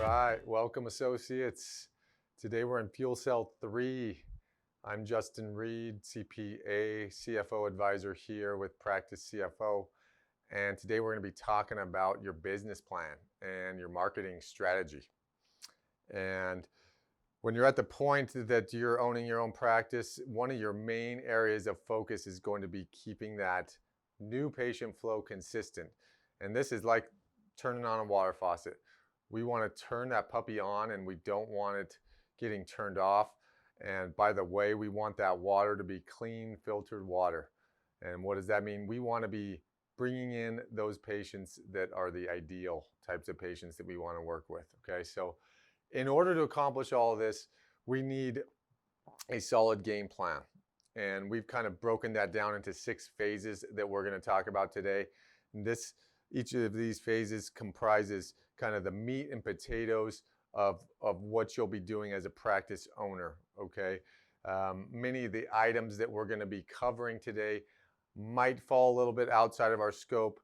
right, welcome associates. Today we're in Fuel Cell 3. I'm Justin Reed, CPA, CFO advisor here with Practice CFO. And today we're going to be talking about your business plan and your marketing strategy. And when you're at the point that you're owning your own practice, one of your main areas of focus is going to be keeping that new patient flow consistent. And this is like turning on a water faucet. We want to turn that puppy on and we don't want it getting turned off. And by the way, we want that water to be clean, filtered water. And what does that mean? We want to be bringing in those patients that are the ideal types of patients that we want to work with. Okay, so in order to accomplish all of this, we need a solid game plan. And we've kind of broken that down into 6 phases that we're going to talk about today. And each of these phases comprises kind of the meat and potatoes of what you'll be doing as a practice owner, okay? Many of the items that we're going to be covering today might fall a little bit outside of our scope,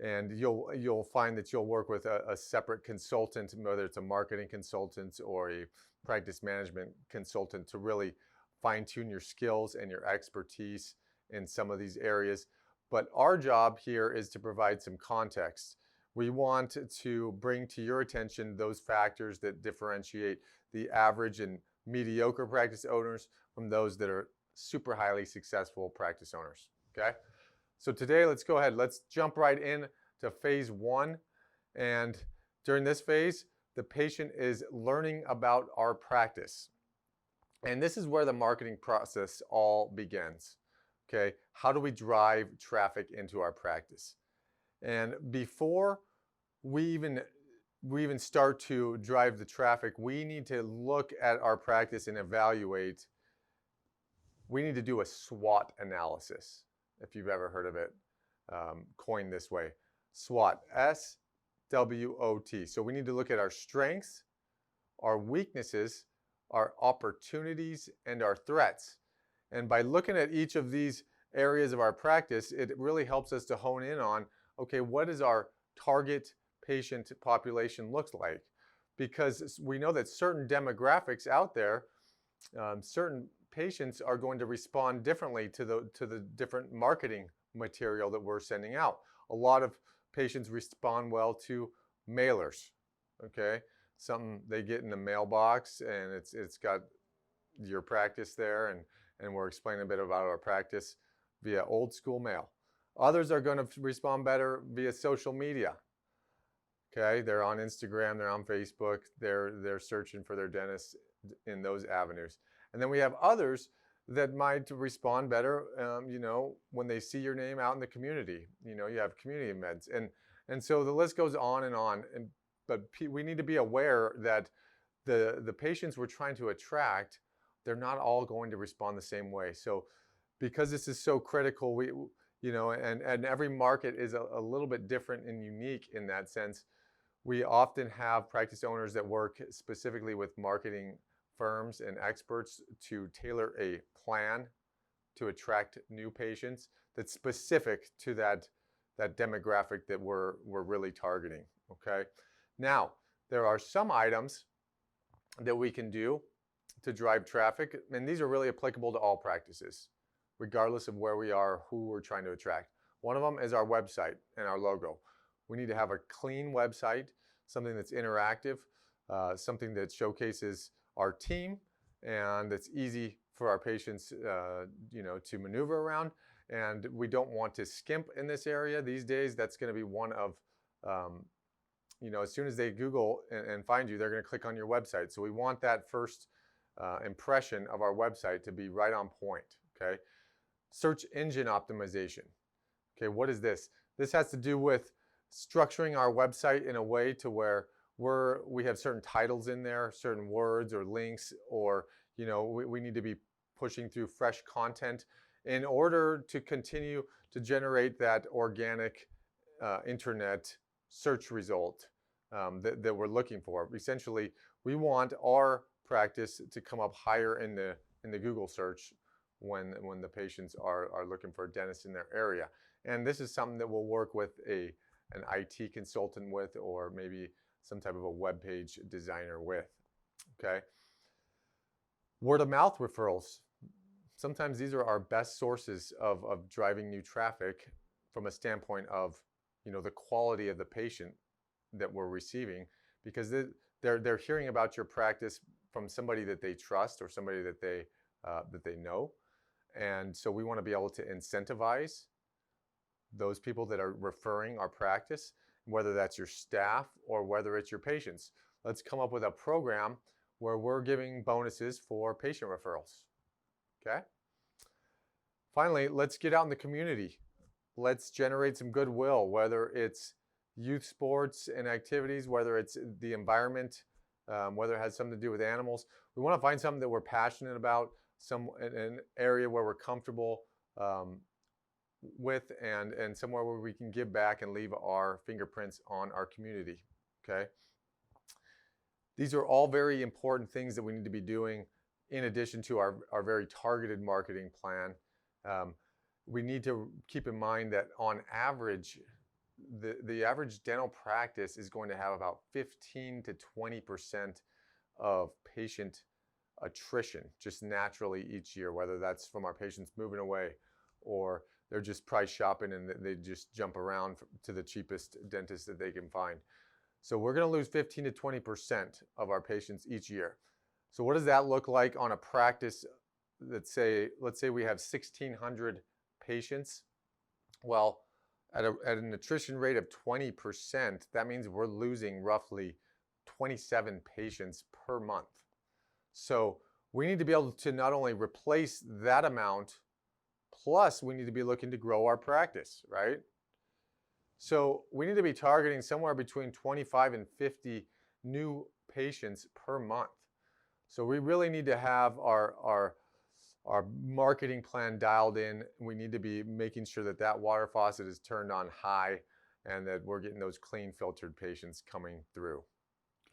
and you'll find that you'll work with a separate consultant, whether it's a marketing consultant or a practice management consultant, to really fine-tune your skills and your expertise in some of these areas. But our job here is to provide some context. We want to bring to your attention those factors that differentiate the average and mediocre practice owners from those that are super highly successful practice owners, okay? So today, let's go ahead. Let's jump right in to phase 1. And during this phase, the patient is learning about our practice. And this is where the marketing process all begins. Okay, how do we drive traffic into our practice? And before we even start to drive the traffic, we need to look at our practice and evaluate. We need to do a SWOT analysis, if you've ever heard of it, coined this way. SWOT, S-W-O-T. So we need to look at our strengths, our weaknesses, our opportunities, and our threats. And by looking at each of these areas of our practice, it really helps us to hone in on, okay, what does our target patient population looks like? Because we know that certain demographics out there, certain patients are going to respond differently to the different marketing material that we're sending out. A lot of patients respond well to mailers, okay? Something they get in the mailbox and it's got your practice there, and we're explaining a bit about our practice via old school mail. Others are going to respond better via social media. Okay, they're on Instagram, they're on Facebook, they're searching for their dentist in those avenues. And then we have others that might respond better, when they see your name out in the community. You have community events, and so the list goes on and on. But we need to be aware that the patients we're trying to attract, they're not all going to respond the same way. So because this is so critical, and every market is a little bit different and unique in that sense. We often have practice owners that work specifically with marketing firms and experts to tailor a plan to attract new patients that's specific to that demographic that we're really targeting, okay? Now, there are some items that we can do to drive traffic, and these are really applicable to all practices, regardless of where we are, who we're trying to attract. One of them is our website and our logo. We need to have a clean website, something that's interactive, something that showcases our team, and that's easy for our patients to maneuver around. And we don't want to skimp in this area. These days, that's going to be one of, as soon as they Google and find you, they're going to click on your website. So we want that first impression of our website to be right on point, okay? Search engine optimization. Okay, what is this? This has to do with structuring our website in a way to where we have certain titles in there, certain words or links, or we need to be pushing through fresh content in order to continue to generate that organic internet search result that we're looking for. Essentially, we want our practice to come up higher in the Google search when the patients are looking for a dentist in their area. And this is something that we'll work with an IT consultant with, or maybe some type of a web page designer with. Okay. Word of mouth referrals. Sometimes these are our best sources of driving new traffic from a standpoint of, the quality of the patient that we're receiving, because they're hearing about your practice from somebody that they trust or somebody that they know. And so we want to be able to incentivize those people that are referring our practice, whether that's your staff or whether it's your patients. Let's come up with a program where we're giving bonuses for patient referrals. Okay? Finally, let's get out in the community. Let's generate some goodwill, whether it's youth sports and activities, whether it's the environment, whether it has something to do with animals. We want to find something that we're passionate about, an area where we're comfortable with, and somewhere where we can give back and leave our fingerprints on our community. Okay? These are all very important things that we need to be doing in addition to our very targeted marketing plan. We need to keep in mind that on average, the average dental practice is going to have about 15 to 20% of patient attrition just naturally each year, whether that's from our patients moving away or they're just price shopping and they just jump around to the cheapest dentist that they can find. So we're going to lose 15 to 20% of our patients each year. So what does that look like on a practice? Let's say we have 1,600 patients. Well, at an attrition rate of 20%, that means we're losing roughly 27 patients per month. So we need to be able to not only replace that amount, plus we need to be looking to grow our practice, right? So we need to be targeting somewhere between 25 and 50 new patients per month. So we really need to have our marketing plan dialed in. We need to be making sure that that water faucet is turned on high and that we're getting those clean filtered patients coming through.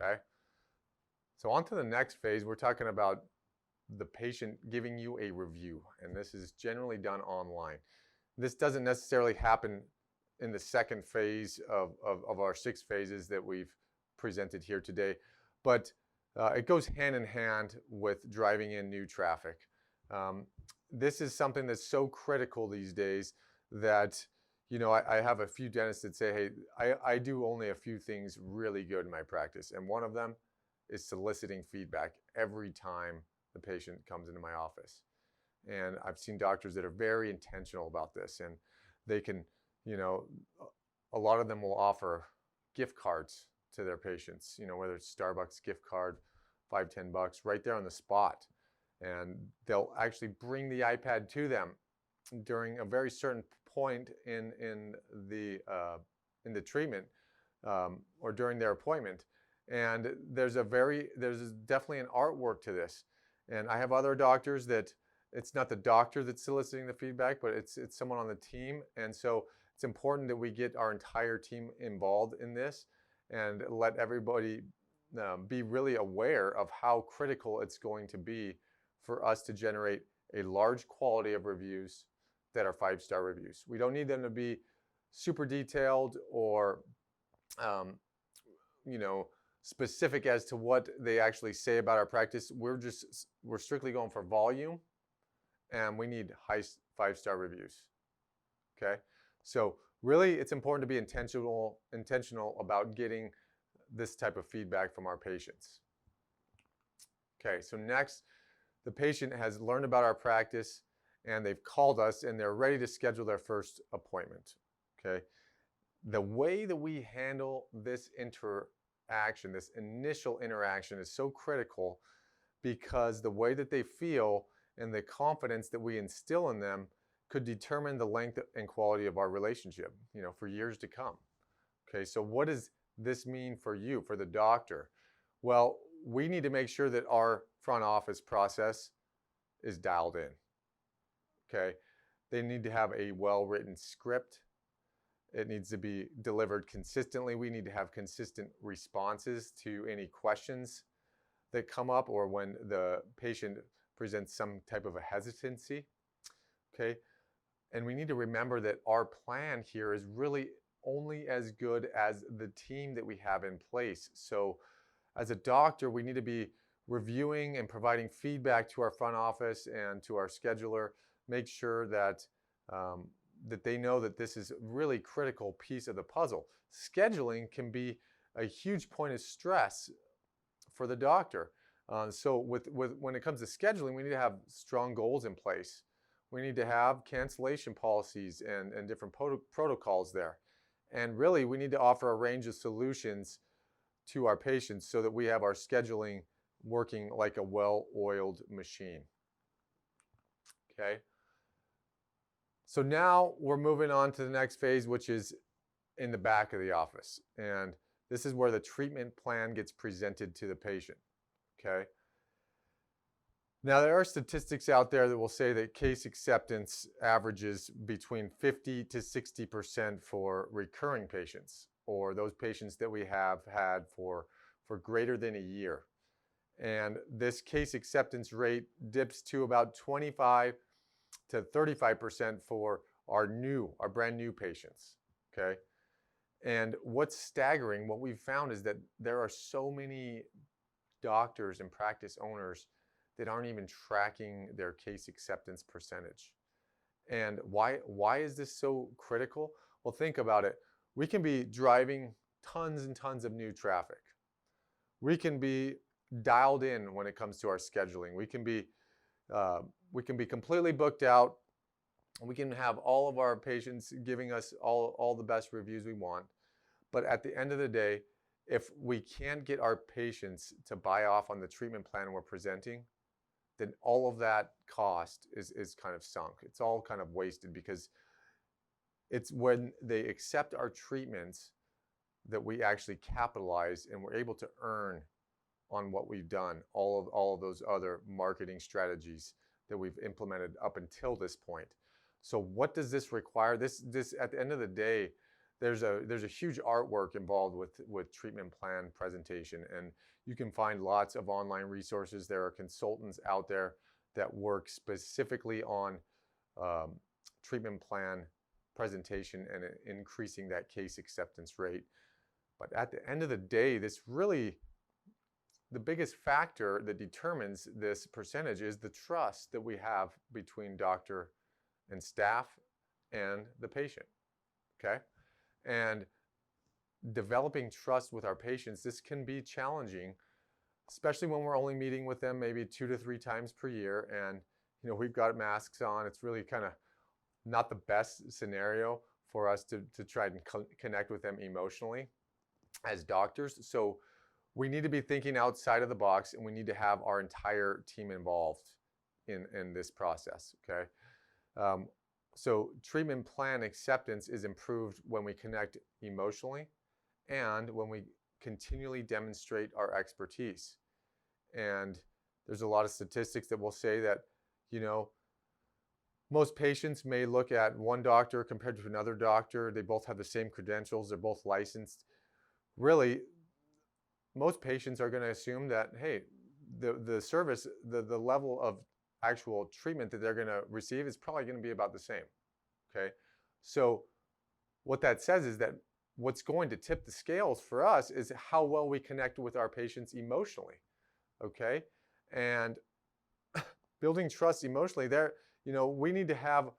Okay. So on to the next phase, we're talking about the patient giving you a review, and this is generally done online. This doesn't necessarily happen in the second phase of our 6 phases that we've presented here today, but it goes hand in hand with driving in new traffic. This is something that's so critical these days that, I have a few dentists that say, hey, I do only a few things really good in my practice, and one of them is soliciting feedback every time the patient comes into my office. And I've seen doctors that are very intentional about this, and they can, a lot of them will offer gift cards to their patients, whether it's Starbucks gift card, $5, $10, right there on the spot. And they'll actually bring the iPad to them during a very certain point in the treatment or during their appointment. And there's definitely an artwork to this. And I have other doctors that it's not the doctor that's soliciting the feedback, but it's someone on the team. And so it's important that we get our entire team involved in this and let everybody be really aware of how critical it's going to be for us to generate a large quality of reviews that are 5-star reviews. We don't need them to be super detailed or, specific as to what they actually say about our practice. We're strictly going for volume, and we need high 5-star reviews. Okay, so really, it's important to be intentional about getting this type of feedback from our patients. Okay, so next, the patient has learned about our practice and they've called us and they're ready to schedule their first appointment. Okay, the way that we handle this interaction, this initial interaction, is so critical because the way that they feel and the confidence that we instill in them could determine the length and quality of our relationship, for years to come. Okay, so what does this mean for you, for the doctor? Well, we need to make sure that our front office process is dialed in. Okay, they need to have a well-written script. It needs to be delivered consistently. We need to have consistent responses to any questions that come up or when the patient presents some type of a hesitancy. Okay, and we need to remember that our plan here is really only as good as the team that we have in place. So as a doctor, we need to be reviewing and providing feedback to our front office and to our scheduler. Make sure that that they know that this is a really critical piece of the puzzle. Scheduling can be a huge point of stress for the doctor. So when it comes to scheduling, we need to have strong goals in place. We need to have cancellation policies and different protocols there. And really, we need to offer a range of solutions to our patients so that we have our scheduling working like a well-oiled machine. Okay. So now we're moving on to the next phase, which is in the back of the office. And this is where the treatment plan gets presented to the patient. Okay. Now, there are statistics out there that will say that case acceptance averages between 50 to 60% for recurring patients, or those patients that we have had for greater than a year. And this case acceptance rate dips to about 25 to 35% for our brand new patients, okay? And what's staggering, what we've found is that there are so many doctors and practice owners that aren't even tracking their case acceptance percentage. And why is this so critical? Well, think about it. We can be driving tons and tons of new traffic. We can be dialed in when it comes to our scheduling. We can be completely booked out. We can have all of our patients giving us all the best reviews we want. But at the end of the day, if we can't get our patients to buy off on the treatment plan we're presenting, then all of that cost is kind of sunk. It's all kind of wasted, because it's when they accept our treatments that we actually capitalize and we're able to earn on what we've done, all of those other marketing strategies that we've implemented up until this point. So what does this require? This at the end of the day, there's a huge artwork involved with treatment plan presentation, and you can find lots of online resources. There are consultants out there that work specifically on treatment plan presentation and increasing that case acceptance rate. But at the end of the day, the biggest factor that determines this percentage is the trust that we have between doctor and staff and the patient, okay? And developing trust with our patients, this can be challenging, especially when we're only meeting with them maybe 2 to 3 times per year, and we've got masks on. It's really kind of not the best scenario for us to try and connect with them emotionally as doctors. So we need to be thinking outside of the box, and we need to have our entire team involved in this process, okay? So treatment plan acceptance is improved when we connect emotionally and when we continually demonstrate our expertise. And there's a lot of statistics that will say that, most patients may look at one doctor compared to another doctor. They both have the same credentials. They're both licensed. Really, most patients are going to assume that, hey, the service, the level of actual treatment that they're going to receive is probably going to be about the same, okay? So what that says is that what's going to tip the scales for us is how well we connect with our patients emotionally, okay? And building trust emotionally, we need to have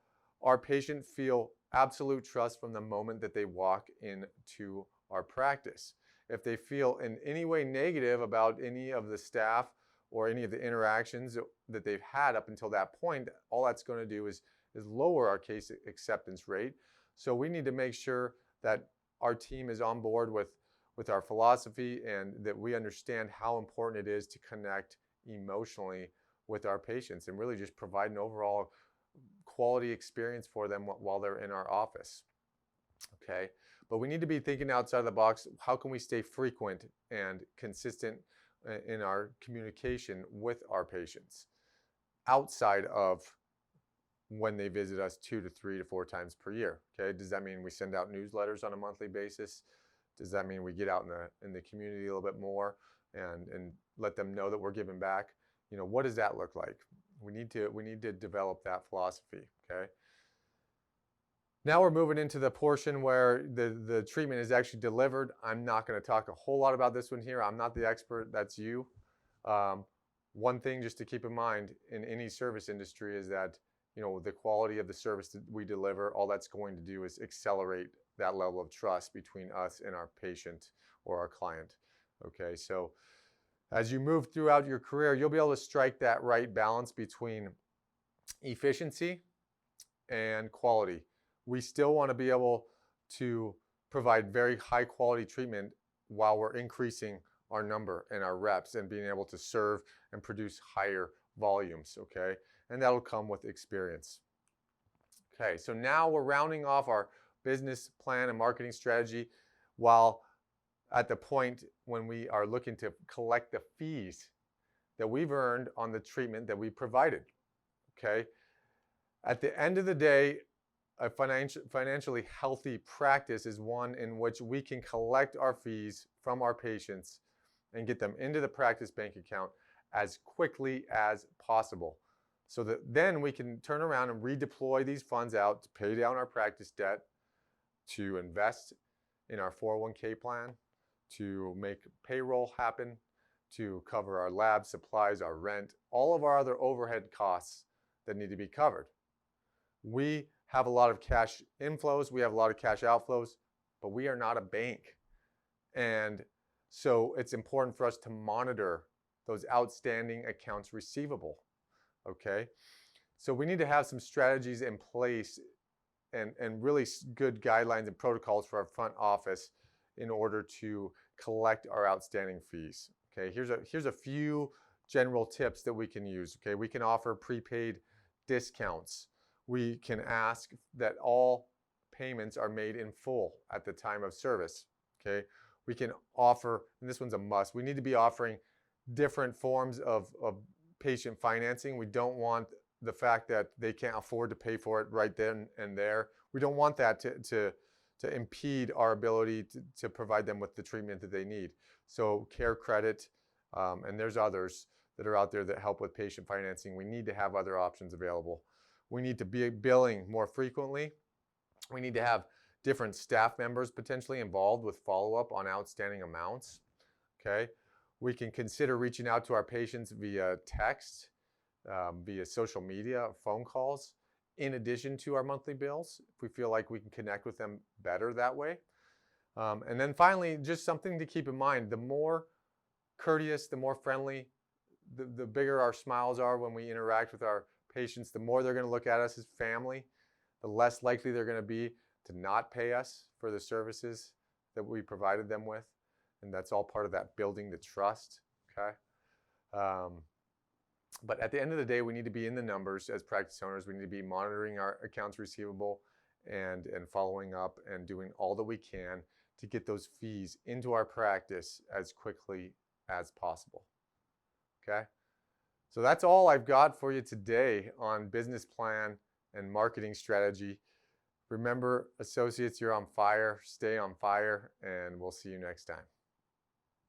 our patient feel absolute trust from the moment that they walk into our practice. If they feel in any way negative about any of the staff or any of the interactions that they've had up until that point, all that's going to do is lower our case acceptance rate. So we need to make sure that our team is on board with our philosophy, and that we understand how important it is to connect emotionally with our patients and really just provide an overall quality experience for them while they're in our office, okay? But we need to be thinking outside the box. How can we stay frequent and consistent in our communication with our patients outside of when they visit us 2 to 3 to 4 times per year, okay? Does that mean we send out newsletters on a monthly basis? Does that mean we get out in the community a little bit more and let them know that we're giving back? What does that look like? We need to develop that philosophy, okay? Now we're moving into the portion where the treatment is actually delivered. I'm not going to talk a whole lot about this one here. I'm not the expert. That's you. One thing just to keep in mind in any service industry is that, the quality of the service that we deliver, all that's going to do is accelerate that level of trust between us and our patient or our client. Okay, so as you move throughout your career, you'll be able to strike that right balance between efficiency and quality. We still want to be able to provide very high quality treatment while we're increasing our number and our reps and being able to serve and produce higher volumes, okay? And that'll come with experience. Okay, so now we're rounding off our business plan and marketing strategy while at the point when we are looking to collect the fees that we've earned on the treatment that we provided, okay? At the end of the day, a financially healthy practice is one in which we can collect our fees from our patients and get them into the practice bank account as quickly as possible, so that then we can turn around and redeploy these funds out to pay down our practice debt, to invest in our 401k plan, to make payroll happen, to cover our lab supplies, our rent, all of our other overhead costs that need to be covered. We have a lot of cash inflows, we have a lot of cash outflows, but we are not a bank. And so it's important for us to monitor those outstanding accounts receivable, okay? So we need to have some strategies in place and really good guidelines and protocols for our front office in order to collect our outstanding fees. Okay, here's a few general tips that we can use. Okay, we can offer prepaid discounts. We can ask that all payments are made in full at the time of service. Okay, we can offer, and this one's a must, we need to be offering different forms of patient financing. We don't want the fact that they can't afford to pay for it right then and there. We don't want that to impede our ability to provide them with the treatment that they need. So care credit, and there's others that are out there that help with patient financing. We need to have other options available. We need to be billing more frequently. We need to have different staff members potentially involved with follow-up on outstanding amounts. Okay, we can consider reaching out to our patients via text, via social media, phone calls, in addition to our monthly bills, if we feel like we can connect with them better that way. And then finally, just something to keep in mind, the more courteous, the more friendly, the bigger our smiles are when we interact with our patients, the more they're going to look at us as family, the less likely they're going to be to not pay us for the services that we provided them with. And that's all part of that building the trust, okay? But at the end of the day, we need to be in the numbers as practice owners. We need to be monitoring our accounts receivable and following up and doing all that we can to get those fees into our practice as quickly as possible, okay? So that's all I've got for you today on business plan and marketing strategy. Remember, associates, you're on fire. Stay on fire, and we'll see you next time.